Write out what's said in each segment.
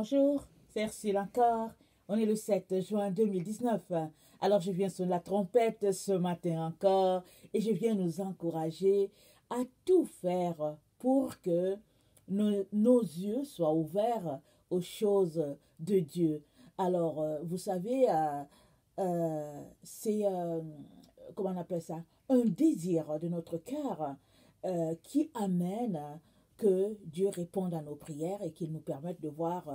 Bonjour, c'est Ursule encore. On est le 7 juin 2019. Alors je viens sonner la trompette ce matin encore et je viens nous encourager à tout faire pour que nos yeux soient ouverts aux choses de Dieu. Alors, vous savez, c'est, comment on appelle ça, un désir de notre cœur qui amène que Dieu réponde à nos prières et qu'il nous permette de voir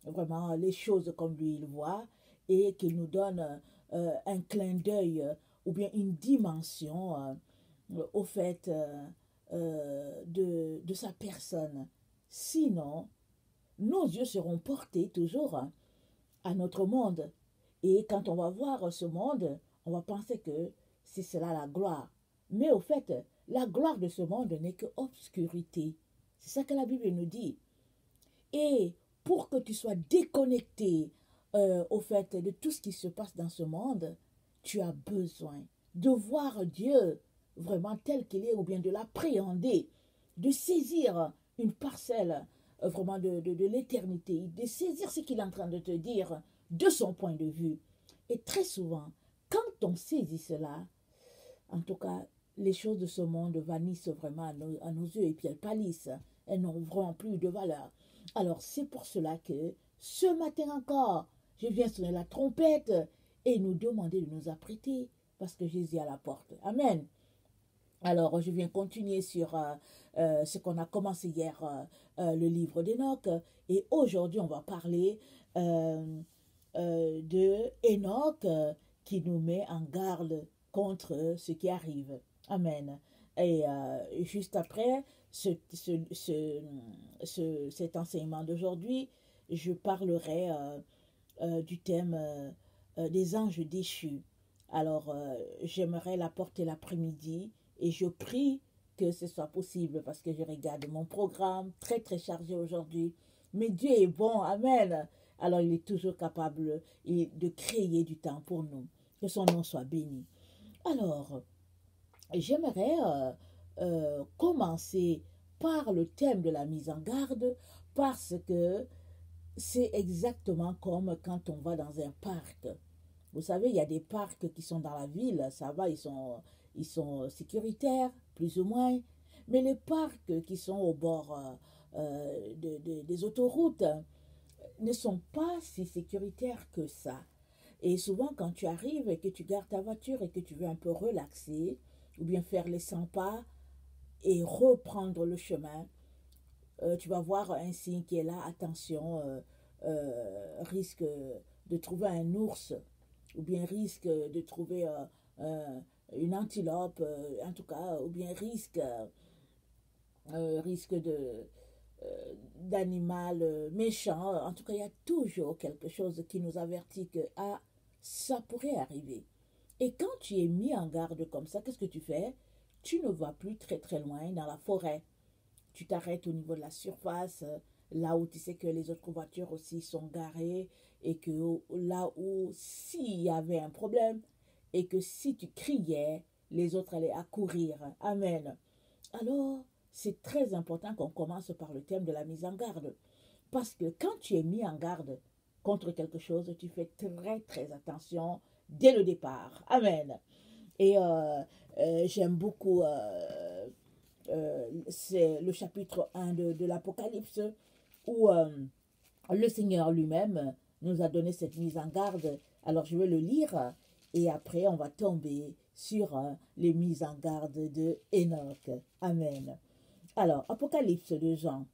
vraiment les choses comme lui il voit et qu'il nous donne un clin d'œil ou bien une dimension au fait de sa personne. Sinon, nos yeux seront portés toujours à notre monde. Et quand on va voir ce monde, on va penser que c'est cela la gloire. Mais au fait, la gloire de ce monde n'est que obscurité. C'est ça que la Bible nous dit. Et pour que tu sois déconnecté au fait de tout ce qui se passe dans ce monde, tu as besoin de voir Dieu vraiment tel qu'il est ou bien de l'appréhender, de saisir une parcelle vraiment de l'éternité, de saisir ce qu'il est en train de te dire de son point de vue. Et très souvent, quand on saisit cela, en tout cas, les choses de ce monde vanissent vraiment à nos yeux et puis elles pâlissent. Elles n'ont vraiment plus de valeur. Alors c'est pour cela que ce matin encore, je viens sonner la trompette et nous demander de nous apprêter parce que Jésus est à la porte. Amen. Alors je viens continuer sur ce qu'on a commencé hier, le livre d'Enoch. Et aujourd'hui on va parler de Enoch qui nous met en garde contre ce qui arrive. Amen. Et juste après cet enseignement d'aujourd'hui, je parlerai du thème des anges déchus. Alors, j'aimerais l'apporter l'après-midi et je prie que ce soit possible parce que je regarde mon programme très très chargé aujourd'hui. Mais Dieu est bon, amen. Alors, il est toujours capable de créer du temps pour nous. Que son nom soit béni. Alors, j'aimerais commencer par le thème de la mise en garde parce que c'est exactement comme quand on va dans un parc. Vous savez, il y a des parcs qui sont dans la ville, ça va, ils sont sécuritaires, plus ou moins. Mais les parcs qui sont au bord des autoroutes ne sont pas si sécuritaires que ça. Et souvent, quand tu arrives et que tu gardes ta voiture et que tu veux un peu relaxer, ou bien faire les 100 pas et reprendre le chemin, tu vas voir un signe qui est là, attention, risque de trouver un ours, ou bien risque de trouver une antilope, en tout cas, ou bien risque d'animal méchant. En tout cas, il y a toujours quelque chose qui nous avertit que ah, ça pourrait arriver. Et quand tu es mis en garde comme ça, qu'est-ce que tu fais? Tu ne vas plus très très loin dans la forêt. Tu t'arrêtes au niveau de la surface, là où tu sais que les autres voitures aussi sont garées et que là où s'il y avait un problème et que si tu criais, les autres allaient accourir. Amen. Alors, c'est très important qu'on commence par le thème de la mise en garde. Parce que quand tu es mis en garde contre quelque chose, tu fais très très attention dès le départ. Amen. Et j'aime beaucoup, c'est le chapitre 1 de l'Apocalypse, où le Seigneur lui-même nous a donné cette mise en garde. Alors je vais le lire et après on va tomber sur les mises en garde de Enoch. Amen. Alors, Apocalypse de Jean,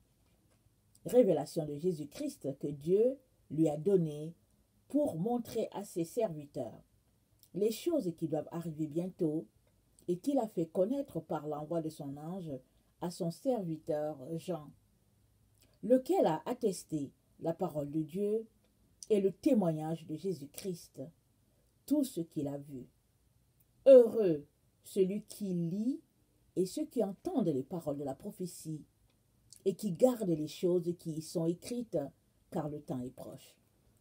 révélation de Jésus-Christ que Dieu lui a donnée pour montrer à ses serviteurs les choses qui doivent arriver bientôt et qu'il a fait connaître par l'envoi de son ange à son serviteur Jean, lequel a attesté la parole de Dieu et le témoignage de Jésus-Christ, tout ce qu'il a vu. Heureux celui qui lit et ceux qui entendent les paroles de la prophétie et qui gardent les choses qui y sont écrites, car le temps est proche.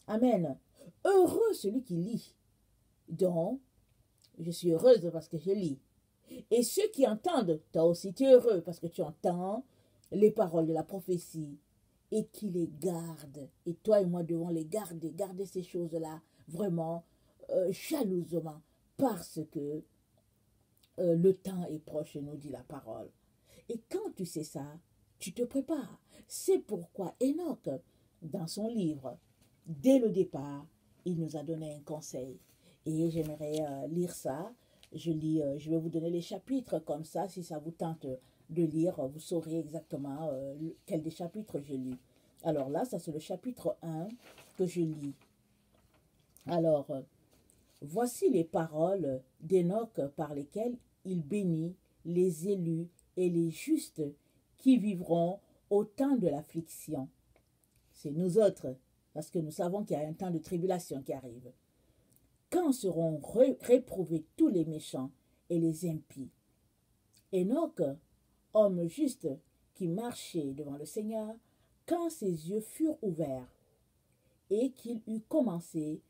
Amen. Heureux celui qui lit. Donc, je suis heureuse parce que je lis. Et ceux qui entendent, toi aussi tu es heureux parce que tu entends les paroles de la prophétie et qui les garde. Et toi et moi devons les garder, garder ces choses-là vraiment jalousement, parce que le temps est proche, nous dit la parole. Et quand tu sais ça, tu te prépares. C'est pourquoi Enoch, dans son livre, dès le départ, il nous a donné un conseil. Et j'aimerais lire ça. Je vais vous donner les chapitres comme ça, si ça vous tente de lire, vous saurez exactement quel des chapitres je lis. Alors là, ça c'est le chapitre 1 que je lis. Alors, voici les paroles d'Enoch par lesquelles il bénit les élus et les justes qui vivront au temps de l'affliction. C'est nous autres, parce que nous savons qu'il y a un temps de tribulation qui arrive. Quand seront réprouvés tous les méchants et les impies? Enoch, homme juste qui marchait devant le Seigneur, quand ses yeux furent ouverts et qu'il eut commencé,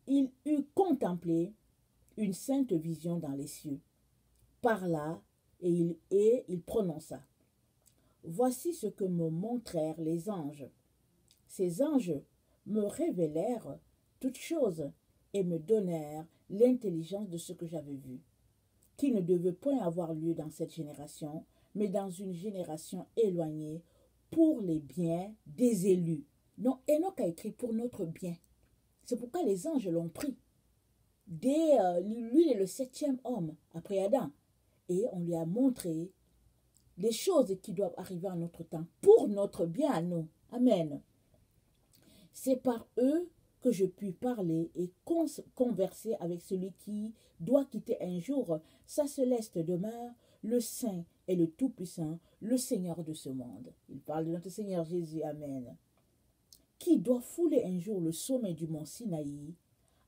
il eut contemplé une sainte vision dans les cieux. Parla et il prononça. Voici ce que me montrèrent les anges. Ces anges me révélèrent toutes choses et me donnèrent l'intelligence de ce que j'avais vu, qui ne devait point avoir lieu dans cette génération, mais dans une génération éloignée, pour les biens des élus. Donc Enoch a écrit pour notre bien. C'est pourquoi les anges l'ont pris. Lui est le 7e homme après Adam. Et on lui a montré les choses qui doivent arriver en notre temps, pour notre bien à nous. Amen. C'est par eux que je puis parler et converser avec celui qui doit quitter un jour sa céleste demeure, le Saint et le Tout-Puissant, le Seigneur de ce monde. Il parle de notre Seigneur Jésus. Amen. Qui doit fouler un jour le sommet du mont Sinaï,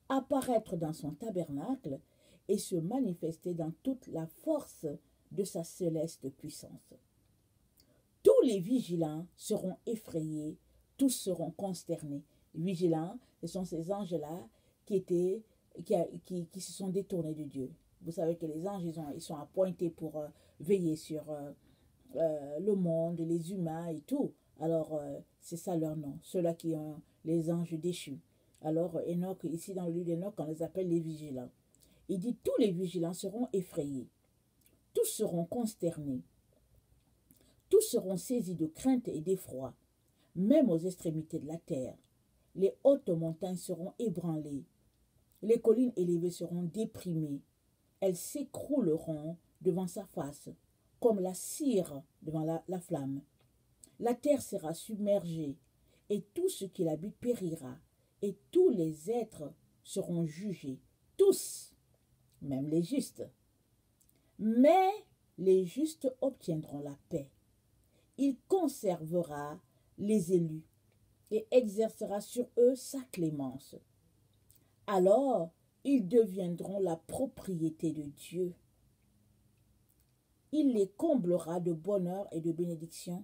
apparaître dans son tabernacle et se manifester dans toute la force de sa céleste puissance. Tous les vigilants seront effrayés, tous seront consternés. Vigilants, ce sont ces anges-là qui se sont détournés de Dieu. Vous savez que les anges, ils sont appointés pour veiller sur le monde, les humains et tout. Alors, c'est ça leur nom, ceux-là qui ont les anges déchus. Alors, Enoch, ici dans le livre d'Enoch, on les appelle les vigilants. Il dit, tous les vigilants seront effrayés, tous seront consternés, tous seront saisis de crainte et d'effroi, même aux extrémités de la terre. Les hautes montagnes seront ébranlées, les collines élevées seront déprimées, elles s'écrouleront devant sa face, comme la cire devant la flamme. La terre sera submergée, et tout ce qui l'habite périra, et tous les êtres seront jugés, tous, même les justes. Mais les justes obtiendront la paix. Il conservera les élus et exercera sur eux sa clémence. Alors, ils deviendront la propriété de Dieu. Il les comblera de bonheur et de bénédiction,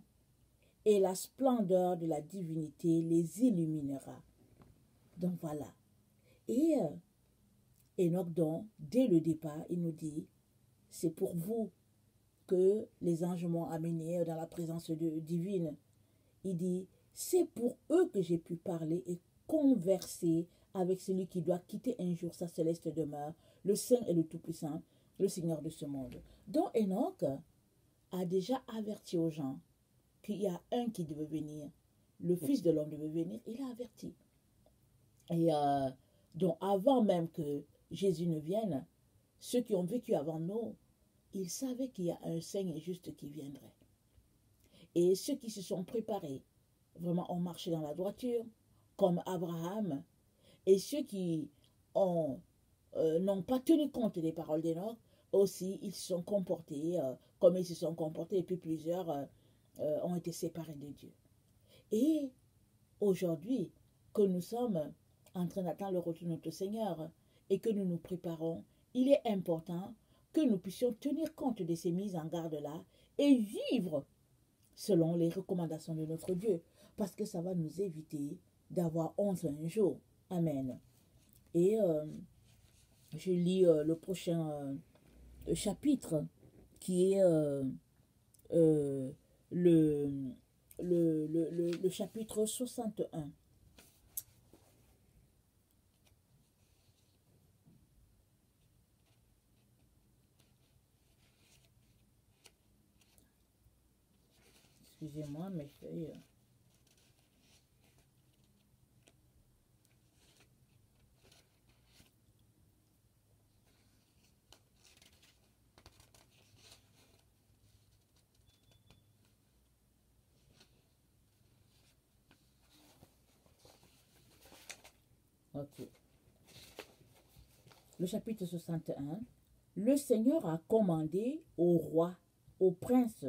et la splendeur de la divinité les illuminera. Donc voilà. Et Enoch, donc, dès le départ, il nous dit, c'est pour vous que les anges m'ont amené dans la présence divine. Il dit, c'est pour eux que j'ai pu parler et converser avec celui qui doit quitter un jour sa céleste demeure, le Saint et le Tout-Puissant, le Seigneur de ce monde. Donc Enoch a déjà averti aux gens qu'il y a un qui devait venir, le Fils de l'homme devait venir, il a averti. Et donc avant même que Jésus ne vienne, ceux qui ont vécu avant nous, ils savaient qu'il y a un Saint et juste qui viendrait. Et ceux qui se sont préparés, vraiment ont marché dans la droiture, comme Abraham, et ceux qui n'ont pas tenu compte des paroles d'Enoch, aussi ils se sont comportés comme ils se sont comportés, et puis plusieurs ont été séparés de Dieu. Et aujourd'hui, que nous sommes en train d'attendre le retour de notre Seigneur et que nous nous préparons, il est important que nous puissions tenir compte de ces mises en garde-là et vivre selon les recommandations de notre Dieu, parce que ça va nous éviter d'avoir honte un jour. Amen. Et je lis le prochain chapitre qui est le le chapitre 61. Excusez-moi, mes feuilles. Ok. Le chapitre 61. Le Seigneur a commandé aux rois, aux princes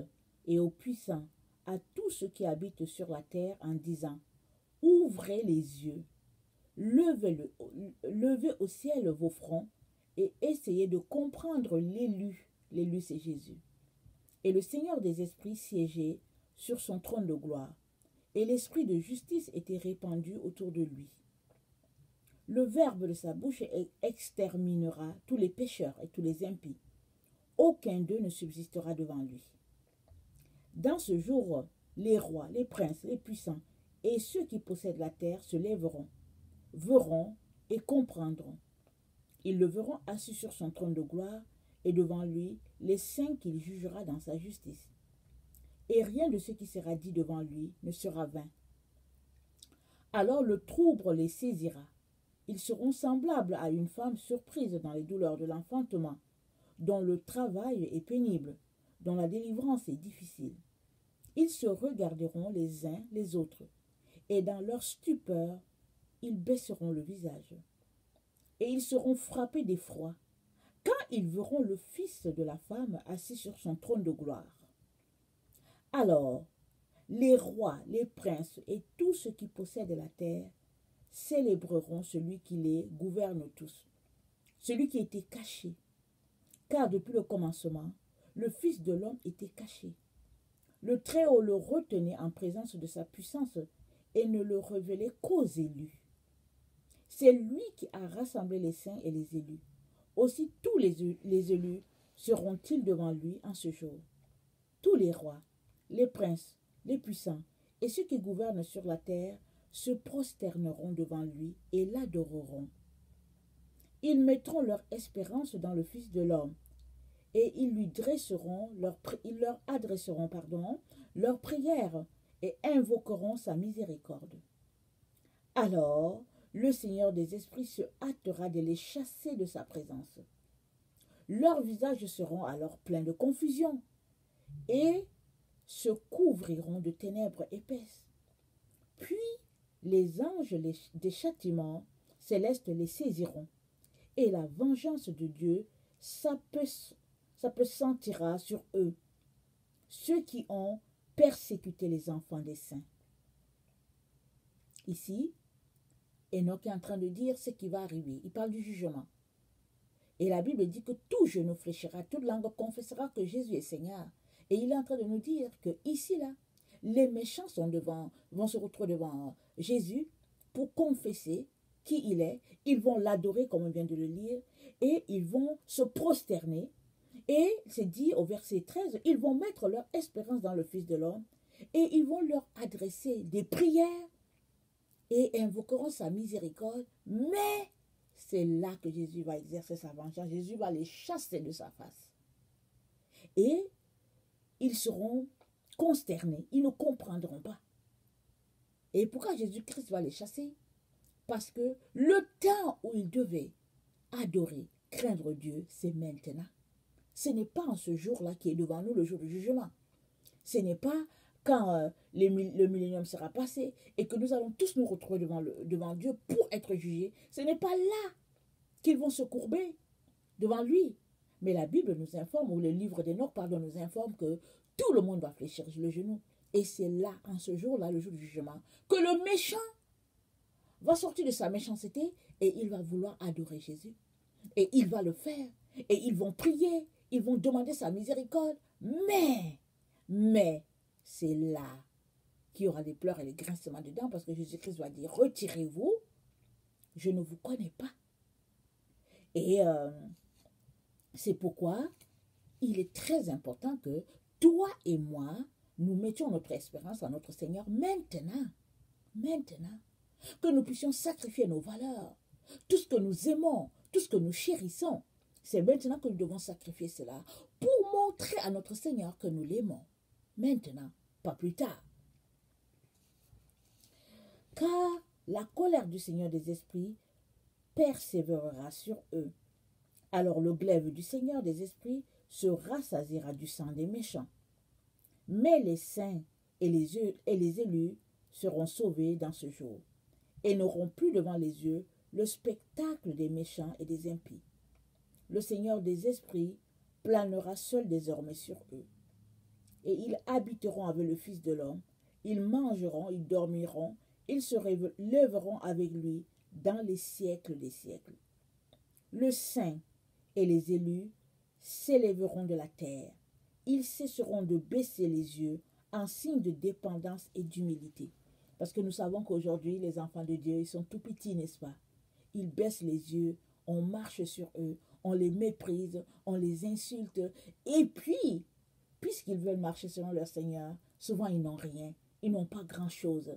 et aux puissants, à tous ceux qui habitent sur la terre en disant, ouvrez les yeux, levez au ciel vos fronts et essayez de comprendre l'élu. L'élu, c'est Jésus. Et le Seigneur des esprits siégeait sur son trône de gloire, et l'esprit de justice était répandu autour de lui. Le verbe de sa bouche exterminera tous les pécheurs et tous les impies. Aucun d'eux ne subsistera devant lui. Dans ce jour, les rois, les princes, les puissants et ceux qui possèdent la terre se lèveront, verront et comprendront. Ils le verront assis sur son trône de gloire et devant lui les saints qu'il jugera dans sa justice. Et rien de ce qui sera dit devant lui ne sera vain. Alors le trouble les saisira. Ils seront semblables à une femme surprise dans les douleurs de l'enfantement, dont le travail est pénible, dont la délivrance est difficile. Ils se regarderont les uns les autres, et dans leur stupeur, ils baisseront le visage. Et ils seront frappés d'effroi, quand ils verront le Fils de la femme assis sur son trône de gloire. Alors, les rois, les princes et tous ceux qui possèdent la terre célébreront celui qui les gouverne tous, celui qui était caché. Car depuis le commencement, le Fils de l'homme était caché. Le Très-Haut le retenait en présence de sa puissance et ne le révélait qu'aux élus. C'est lui qui a rassemblé les saints et les élus. Aussi tous les élus seront-ils devant lui en ce jour. Tous les rois, les princes, les puissants et ceux qui gouvernent sur la terre se prosterneront devant lui et l'adoreront. Ils mettront leur espérance dans le Fils de l'homme et ils leur adresseront leurs prières et invoqueront sa miséricorde. Alors, le Seigneur des esprits se hâtera de les chasser de sa présence. Leurs visages seront alors pleins de confusion et se couvriront de ténèbres épaisses. Puis, les anges des châtiments célestes les saisiront, et la vengeance de Dieu s'appesantira sur eux, ceux qui ont persécuté les enfants des saints. Ici, Enoch est en train de dire ce qui va arriver. Il parle du jugement. Et la Bible dit que tout genou fléchira, toute langue confessera que Jésus est Seigneur. Et il est en train de nous dire que ici, là, les méchants vont se retrouver devant Jésus pour confesser qui il est. Ils vont l'adorer, comme on vient de le lire, et ils vont se prosterner. Et c'est dit au verset 13, ils vont mettre leur espérance dans le Fils de l'homme et ils vont leur adresser des prières et invoqueront sa miséricorde. Mais c'est là que Jésus va exercer sa vengeance. Jésus va les chasser de sa face. Et ils seront consternés. Ils ne comprendront pas. Et pourquoi Jésus-Christ va les chasser? Parce que le temps où ils devaient adorer, craindre Dieu, c'est maintenant. Ce n'est pas en ce jour-là qui est devant nous le jour du jugement. Ce n'est pas quand le millénium sera passé et que nous allons tous nous retrouver devant Dieu pour être jugés. Ce n'est pas là qu'ils vont se courber devant lui. Mais la Bible nous informe, ou le livre d'Enoch, nous informe que tout le monde va fléchir le genou. Et c'est là, en ce jour-là, le jour du jugement, que le méchant va sortir de sa méchanceté et il va vouloir adorer Jésus. Et il va le faire. Et ils vont prier. Ils vont demander sa miséricorde. Mais, c'est là qu'il y aura des pleurs et des grincements dedans parce que Jésus-Christ va dire, retirez-vous, je ne vous connais pas. Et c'est pourquoi il est très important que toi et moi, nous mettions notre espérance en notre Seigneur maintenant. Maintenant. Que nous puissions sacrifier nos valeurs, tout ce que nous aimons, tout ce que nous chérissons. C'est maintenant que nous devons sacrifier cela pour montrer à notre Seigneur que nous l'aimons. Maintenant, pas plus tard. Car la colère du Seigneur des esprits persévérera sur eux. Alors le glaive du Seigneur des esprits se rassasiera du sang des méchants. Mais les saints et les élus seront sauvés dans ce jour, et n'auront plus devant les yeux le spectacle des méchants et des impies. Le Seigneur des esprits planera seul désormais sur eux, et ils habiteront avec le Fils de l'homme, ils mangeront, ils dormiront, ils se lèveront avec lui dans les siècles des siècles. Le saint et les élus s'élèveront de la terre, ils cesseront de baisser les yeux en signe de dépendance et d'humilité. Parce que nous savons qu'aujourd'hui, les enfants de Dieu, ils sont tout petits, n'est-ce pas? Ils baissent les yeux, on marche sur eux, on les méprise, on les insulte. Et puis, puisqu'ils veulent marcher selon leur Seigneur, souvent ils n'ont rien, ils n'ont pas grand-chose.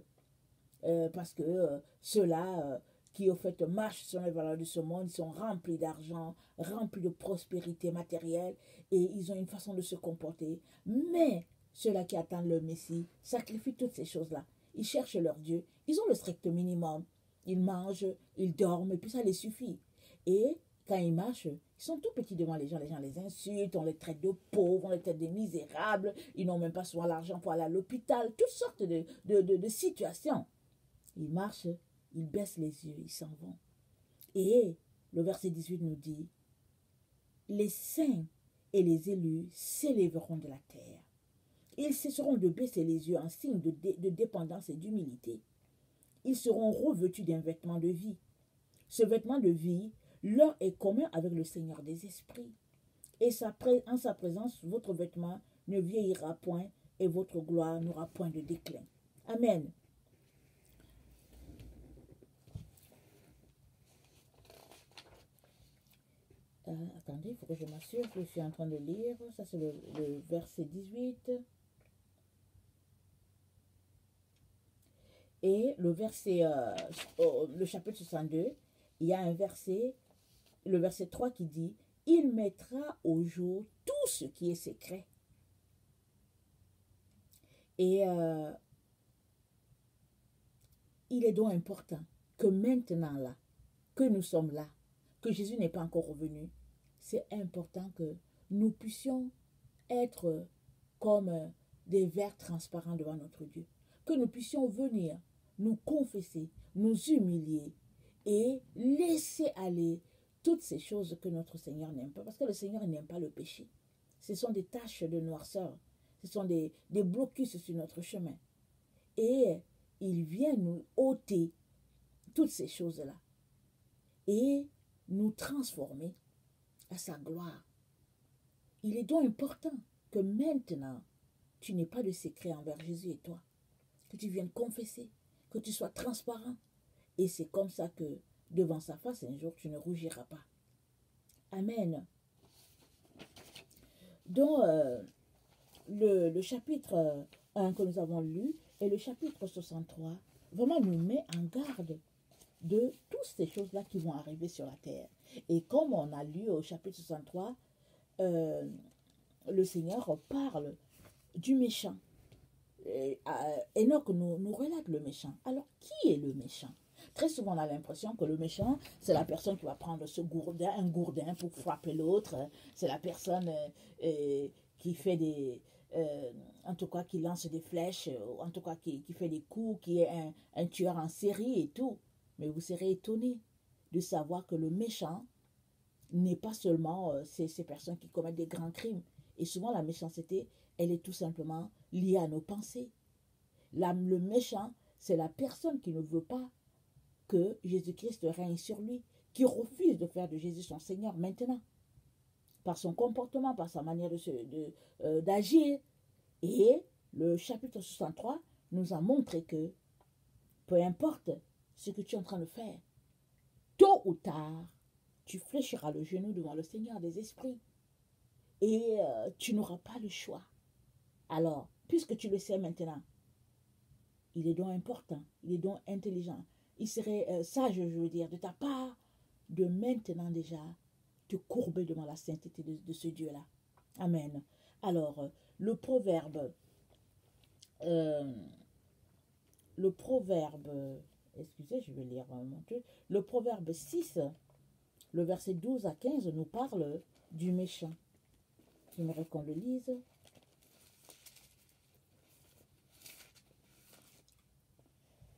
Parce que ceux-là qui au fait marchent selon les valeurs de ce monde, ils sont remplis d'argent, remplis de prospérité matérielle, et ils ont une façon de se comporter. Mais ceux-là qui attendent le Messie sacrifient toutes ces choses-là. Ils cherchent leur Dieu, ils ont le strict minimum. Ils mangent, ils dorment, et puis ça les suffit. Et quand ils marchent, ils sont tout petits devant les gens les insultent, on les traite de pauvres, on les traite de misérables, ils n'ont même pas souvent l'argent pour aller à l'hôpital, toutes sortes de situations. Ils marchent, ils baissent les yeux, ils s'en vont. Et le verset 18 nous dit, les saints et les élus s'élèveront de la terre. Ils cesseront de baisser les yeux en signe de dépendance et d'humilité. Ils seront revêtus d'un vêtement de vie. Ce vêtement de vie leur est commun avec le Seigneur des esprits. Et en sa présence, votre vêtement ne vieillira point et votre gloire n'aura point de déclin. Amen. Attendez, il faut que je m'assure que je suis en train de lire. Ça, c'est le verset 18. Et le verset, le chapitre 62, il y a un verset, le verset 3 qui dit « Il mettra au jour tout ce qui est secret. » Et il est donc important que maintenant là, que nous sommes là, que Jésus n'est pas encore revenu, c'est important que nous puissions être comme des verres transparents devant notre Dieu. Que nous puissions venir nous confesser, nous humilier et laisser aller toutes ces choses que notre Seigneur n'aime pas. Parce que le Seigneur n'aime pas le péché. Ce sont des taches de noirceur. Ce sont des blocus sur notre chemin. Et il vient nous ôter toutes ces choses-là. Et nous transformer à sa gloire. Il est donc important que maintenant, tu n'aies pas de secret envers Jésus et toi. Que tu viennes confesser, que tu sois transparent. Et c'est comme ça que, devant sa face, un jour, tu ne rougiras pas. Amen. Donc, le chapitre 1 que nous avons lu et le chapitre 63 vraiment nous met en garde de toutes ces choses-là qui vont arriver sur la terre. Et comme on a lu au chapitre 63, le Seigneur parle du méchant. Enoch nous relate le méchant. Alors, qui est le méchant? Très souvent, on a l'impression que le méchant, c'est la personne qui va prendre un gourdin pour frapper l'autre. C'est la personne qui fait en tout cas, qui lance des flèches, en tout cas, qui fait des coups, qui est un tueur en série et tout. Mais vous serez étonné de savoir que le méchant n'est pas seulement ces personnes qui commettent des grands crimes. Et souvent, la méchanceté, elle est tout simplement liée à nos pensées. Le méchant, c'est la personne qui ne veut pas que Jésus-Christ règne sur lui, qui refuse de faire de Jésus son Seigneur maintenant, par son comportement, par sa manière d'agir. Et le chapitre 63 nous a montré que, peu importe ce que tu es en train de faire, tôt ou tard, tu fléchiras le genou devant le Seigneur des esprits. Et tu n'auras pas le choix. Alors, puisque tu le sais maintenant, il est donc important, il est donc intelligent. Il serait sage, je veux dire, de ta part, de maintenant déjà te courber devant la sainteté de ce Dieu-là. Amen. Alors, euh, excusez, je vais lire mon truc. Le proverbe 6, le verset 12 à 15, nous parle du méchant. J'aimerais qu'on le lise.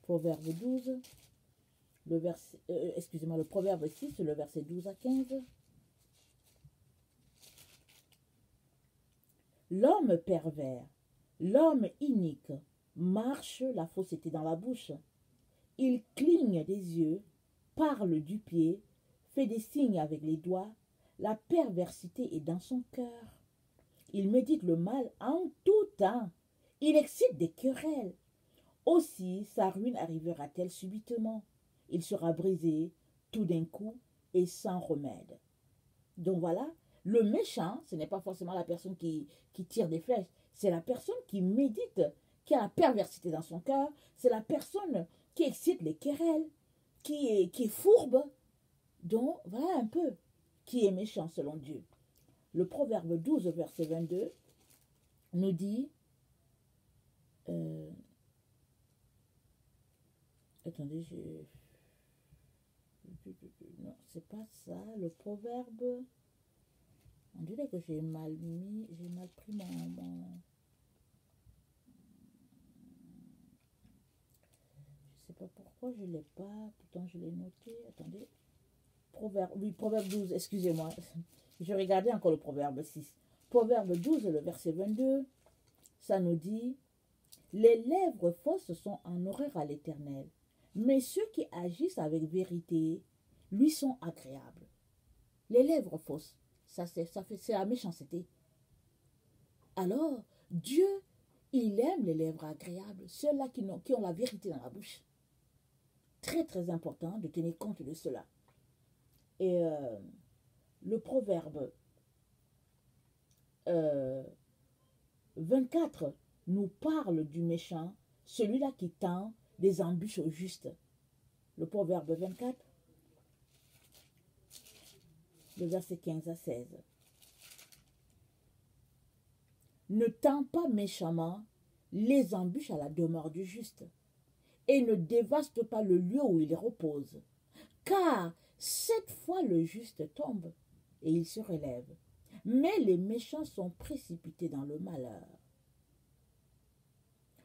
Proverbe 12, le proverbe 6, le verset 12 à 15. L'homme pervers, l'homme inique, marche la fausseté dans la bouche. Il cligne des yeux, parle du pied, fait des signes avec les doigts. La perversité est dans son cœur. Il médite le mal en tout temps. Il excite des querelles. Aussi sa ruine arrivera-t-elle subitement. Il sera brisé tout d'un coup et sans remède. Donc voilà, le méchant, ce n'est pas forcément la personne qui tire des flèches, c'est la personne qui médite, qui a la perversité dans son cœur, c'est la personne qui excite les querelles, qui est fourbe. Donc voilà un peu qui est méchant selon Dieu. Le proverbe 12, verset 22, nous dit, attendez, non, c'est pas ça, le proverbe, on dirait que j'ai mal pris je sais pas pourquoi je l'ai pas, pourtant je l'ai noté, attendez, proverbe 12, excusez-moi, je regardais encore le proverbe 6, proverbe 12, le verset 22, ça nous dit, les lèvres fausses sont en horreur à l'Éternel, mais ceux qui agissent avec vérité lui sont agréables. Les lèvres fausses, c'est la méchanceté. Alors, Dieu, il aime les lèvres agréables, ceux-là qui ont la vérité dans la bouche. Très, très important de tenir compte de cela. Et le proverbe 24 nous parle du méchant, celui-là qui tend des embûches au juste. Le proverbe 24, le verset 15 à 16. Ne tend pas méchamment les embûches à la demeure du juste, et ne dévaste pas le lieu où il repose, car 7 fois le juste tombe, et il se relève, mais les méchants sont précipités dans le malheur.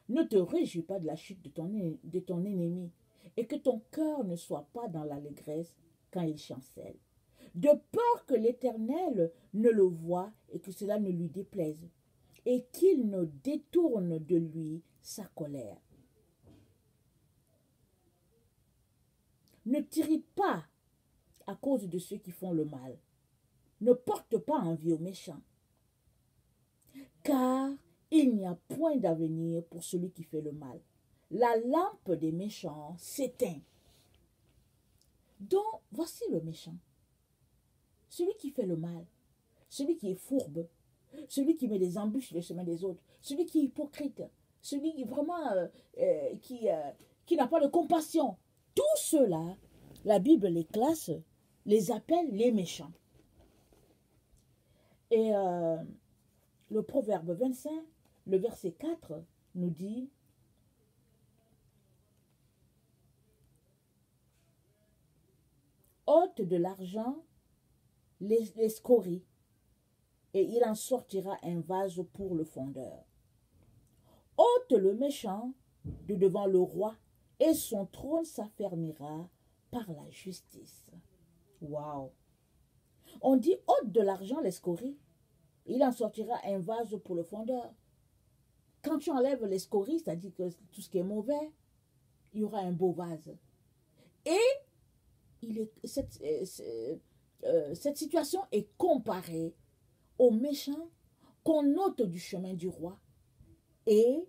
Ne te réjouis pas de la chute de ton ennemi, et que ton cœur ne soit pas dans l'allégresse quand il chancelle, de peur que l'Éternel ne le voie et que cela ne lui déplaise, et qu'il ne détourne de lui sa colère. Ne t'irrite pas à cause de ceux qui font le mal. Ne porte pas envie aux méchants, car il n'y a point d'avenir pour celui qui fait le mal. La lampe des méchants s'éteint. Donc, voici le méchant. Celui qui fait le mal, celui qui est fourbe, celui qui met des embûches sur le chemin des autres, celui qui est hypocrite, celui qui vraiment qui n'a pas de compassion. Tous ceux-là, la Bible les classe, les appelle les méchants. Et le proverbe 25, le verset 4 nous dit, ôte de l'argent les scories, et il en sortira un vase pour le fondeur. Ôte le méchant de devant le roi, et son trône s'affermira par la justice. Waouh! On dit ôte de l'argent les scories, il en sortira un vase pour le fondeur. Quand tu enlèves les scories, c'est-à-dire que tout ce qui est mauvais, il y aura un beau vase. Et cette situation est comparée aux méchants qu'on ôte du chemin du roi. Et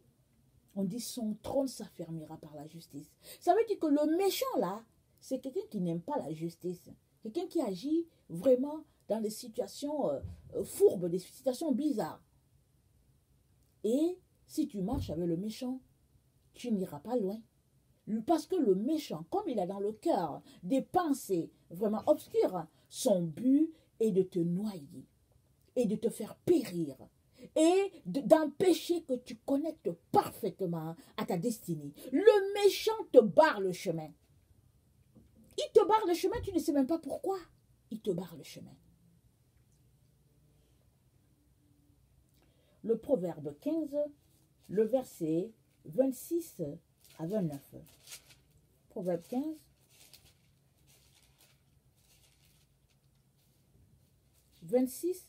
on dit son trône s'affermira par la justice. Ça veut dire que le méchant là, c'est quelqu'un qui n'aime pas la justice. Quelqu'un qui agit vraiment dans des situations fourbes, des situations bizarres. Et si tu marches avec le méchant, tu n'iras pas loin. Parce que le méchant, comme il a dans le cœur des pensées vraiment obscures, son but est de te noyer et de te faire périr et d'empêcher que tu connectes parfaitement à ta destinée. Le méchant te barre le chemin. Il te barre le chemin, tu ne sais même pas pourquoi. Il te barre le chemin. Le Proverbe 15, le verset 26 à 29. Proverbe 15. « 26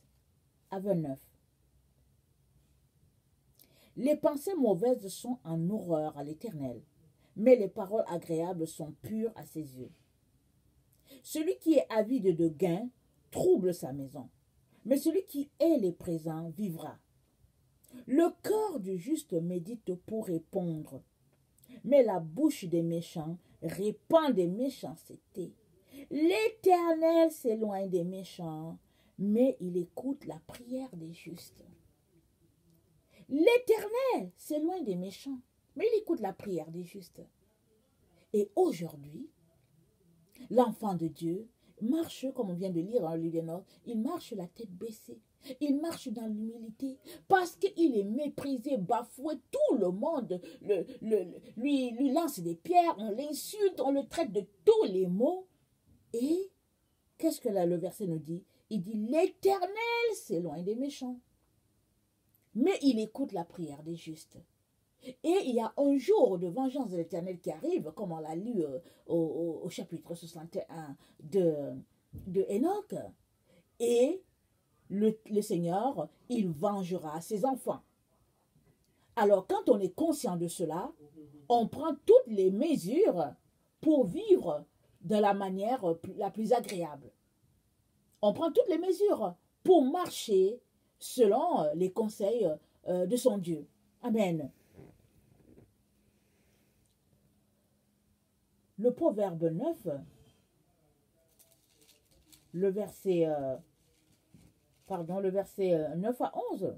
à 29. Les pensées mauvaises sont en horreur à l'Éternel, mais les paroles agréables sont pures à ses yeux. Celui qui est avide de gain trouble sa maison, mais celui qui hait les présents vivra. Le cœur du juste médite pour répondre, mais la bouche des méchants répand des méchancetés. L'Éternel s'éloigne des méchants, mais il écoute la prière des justes. L'Éternel s'éloigne des méchants, mais il écoute la prière des justes. Et aujourd'hui, l'enfant de Dieu marche, comme on vient de lire dans le livre des Notes, il marche la tête baissée. Il marche dans l'humilité parce qu'il est méprisé, bafoué. Tout le monde lui lance des pierres, on l'insulte, on le traite de tous les maux. Et qu'est-ce que là le verset nous dit? Il dit l'Éternel s'éloigne des méchants, mais il écoute la prière des justes. Et il y a un jour de vengeance de l'Éternel qui arrive, comme on l'a lu au chapitre 61 de Enoch. Et le Seigneur, il vengera ses enfants. Alors, quand on est conscient de cela, on prend toutes les mesures pour vivre de la manière la plus agréable. On prend toutes les mesures pour marcher selon les conseils de son Dieu. Amen. Le Proverbe 9, le verset 9 à 11.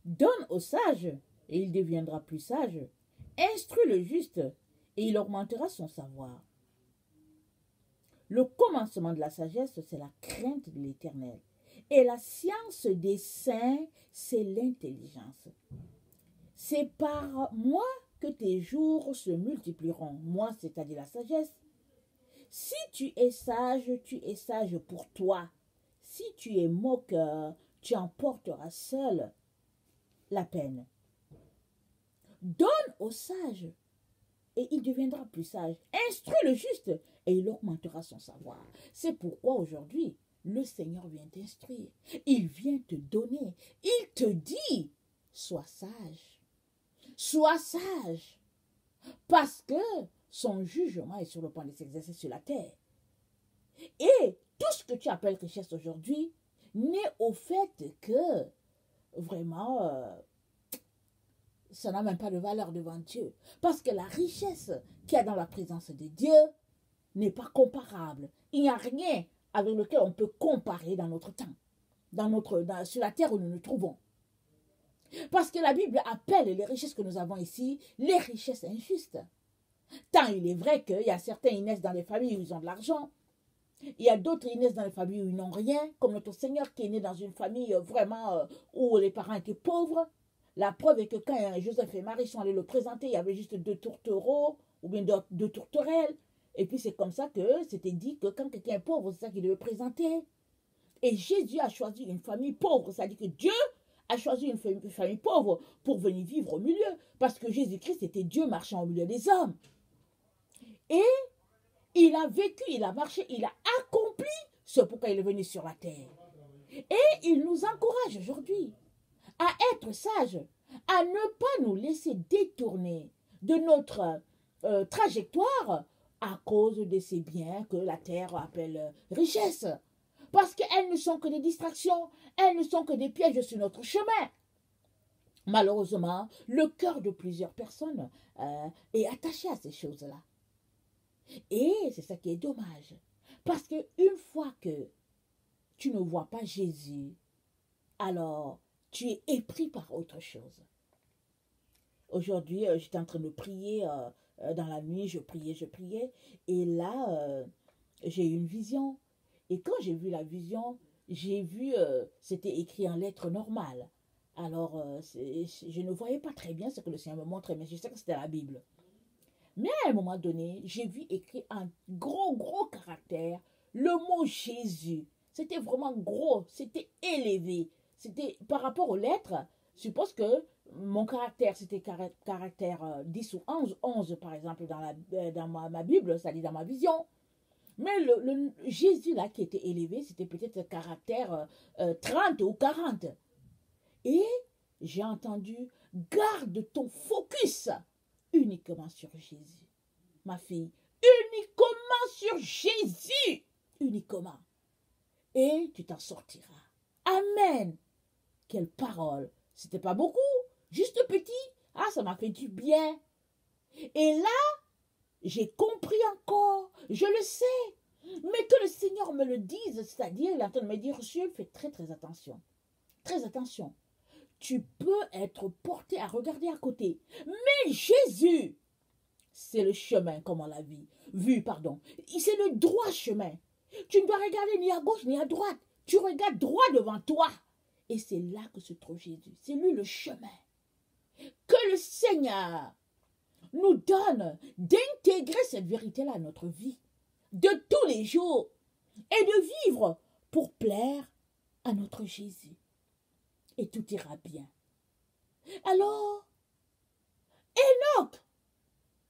Donne au sage, et il deviendra plus sage. Instruis le juste, et il augmentera son savoir. Le commencement de la sagesse, c'est la crainte de l'Éternel. Et la science des saints, c'est l'intelligence. C'est par moi que tes jours se multiplieront. Moi, c'est-à-dire la sagesse. Si tu es sage pour toi. Si tu es moqueur, tu emporteras seul la peine. Donne au sage, et il deviendra plus sage. Instruis le juste, et il augmentera son savoir. C'est pourquoi aujourd'hui, le Seigneur vient t'instruire. Il vient te donner. Il te dit, sois sage. Sois sage. Parce que son jugement est sur le point de s'exercer sur la terre. Et tout ce que tu appelles richesse aujourd'hui n'est au fait que vraiment, ça n'a même pas de valeur devant Dieu. Parce que la richesse qu'il y a dans la présence de Dieu n'est pas comparable. Il n'y a rien avec lequel on peut comparer dans notre temps, sur la terre où nous nous trouvons. Parce que la Bible appelle les richesses que nous avons ici les richesses injustes. Tant il est vrai qu'il y a certains qui naissent dans des familles où ils ont de l'argent. Il y a d'autres qui naissent dans des familles où ils n'ont rien, comme notre Seigneur qui est né dans une famille vraiment où les parents étaient pauvres. La preuve est que quand Joseph et Marie sont allés le présenter, il y avait juste 2 tourtereaux ou bien 2 tourterelles. Et puis c'est comme ça que c'était dit que quand quelqu'un est pauvre, c'est ça qu'il devait présenter. Et Jésus a choisi une famille pauvre, c'est-à-dire que Dieu a choisi une famille pauvre pour venir vivre au milieu. Parce que Jésus-Christ était Dieu marchant au milieu des hommes. Et il a vécu, il a marché, il a accompli ce pourquoi il est venu sur la terre. Et il nous encourage aujourd'hui à être sages, à ne pas nous laisser détourner de notre trajectoire à cause de ces biens que la terre appelle richesse. Parce qu'elles ne sont que des distractions, elles ne sont que des pièges sur notre chemin. Malheureusement, le cœur de plusieurs personnes est attaché à ces choses-là. Et c'est ça qui est dommage. Parce que une fois que tu ne vois pas Jésus, alors tu es épris par autre chose. Aujourd'hui, j'étais en train de prier dans la nuit, je priais, et là, j'ai eu une vision. Et quand j'ai vu la vision, j'ai vu, c'était écrit en lettres normales. Alors, je ne voyais pas très bien ce que le Seigneur me montrait, mais je sais que c'était la Bible. Mais à un moment donné, j'ai vu écrit en gros caractère le mot Jésus. C'était vraiment gros, c'était élevé. C'était par rapport aux lettres, je suppose que mon caractère, c'était caractère 10 ou 11 par exemple dans ma Bible, c'est-à-dire dans ma vision. Mais le Jésus là qui était élevé, c'était peut-être caractère 30 ou 40. Et j'ai entendu, garde ton focus uniquement sur Jésus. Ma fille, uniquement sur Jésus. Uniquement. Et tu t'en sortiras. Amen. Quelle parole. C'était pas beaucoup, juste petit. Ah, ça m'a fait du bien. Et là, j'ai compris encore. Je le sais. Mais que le Seigneur me le dise, c'est-à-dire, il est en train de me dire, Monsieur, fais très très attention. Très attention. Tu peux être porté à regarder à côté. Mais Jésus, c'est le chemin, comme on l'a vu. C'est le droit chemin. Tu ne dois regarder ni à gauche ni à droite. Tu regardes droit devant toi. Et c'est là que se trouve Jésus. C'est lui le chemin. Que le Seigneur nous donne d'intégrer cette vérité-là à notre vie, de tous les jours, et de vivre pour plaire à notre Jésus. Et tout ira bien. Alors, Enoch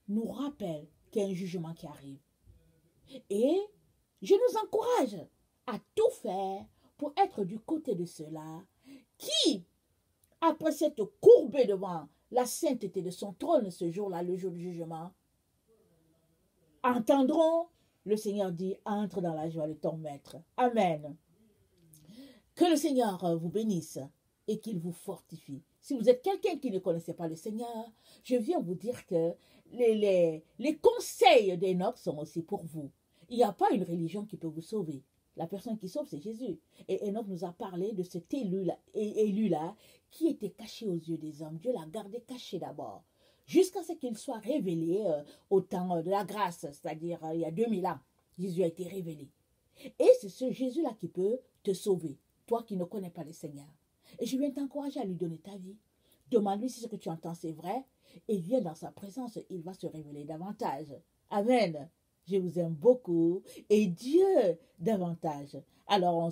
nous rappelle qu'il y a un jugement qui arrive. Et je nous encourage à tout faire pour être du côté de ceux-là qui, après s'être courbés devant la sainteté de son trône ce jour-là, le jour du jugement, entendront le Seigneur dire, entre dans la joie de ton maître. Amen. Que le Seigneur vous bénisse et qu'il vous fortifie. Si vous êtes quelqu'un qui ne connaissait pas le Seigneur, je viens vous dire que les conseils d'Enoch sont aussi pour vous. Il n'y a pas une religion qui peut vous sauver. La personne qui sauve, c'est Jésus. Et Enoch nous a parlé de cet élu-là qui était caché aux yeux des hommes. Dieu l'a gardé caché d'abord, jusqu'à ce qu'il soit révélé au temps de la grâce, c'est-à-dire il y a 2000 ans. Jésus a été révélé. Et c'est ce Jésus-là qui peut te sauver, toi qui ne connais pas le Seigneur. Et je viens t'encourager à lui donner ta vie. Demande-lui si ce que tu entends c'est vrai et viens dans sa présence, il va se révéler davantage. Amen. Je vous aime beaucoup et Dieu davantage. Alors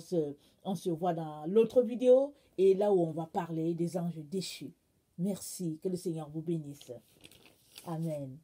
on se voit dans l'autre vidéo et là où on va parler des anges déchus. Merci, que le Seigneur vous bénisse. Amen.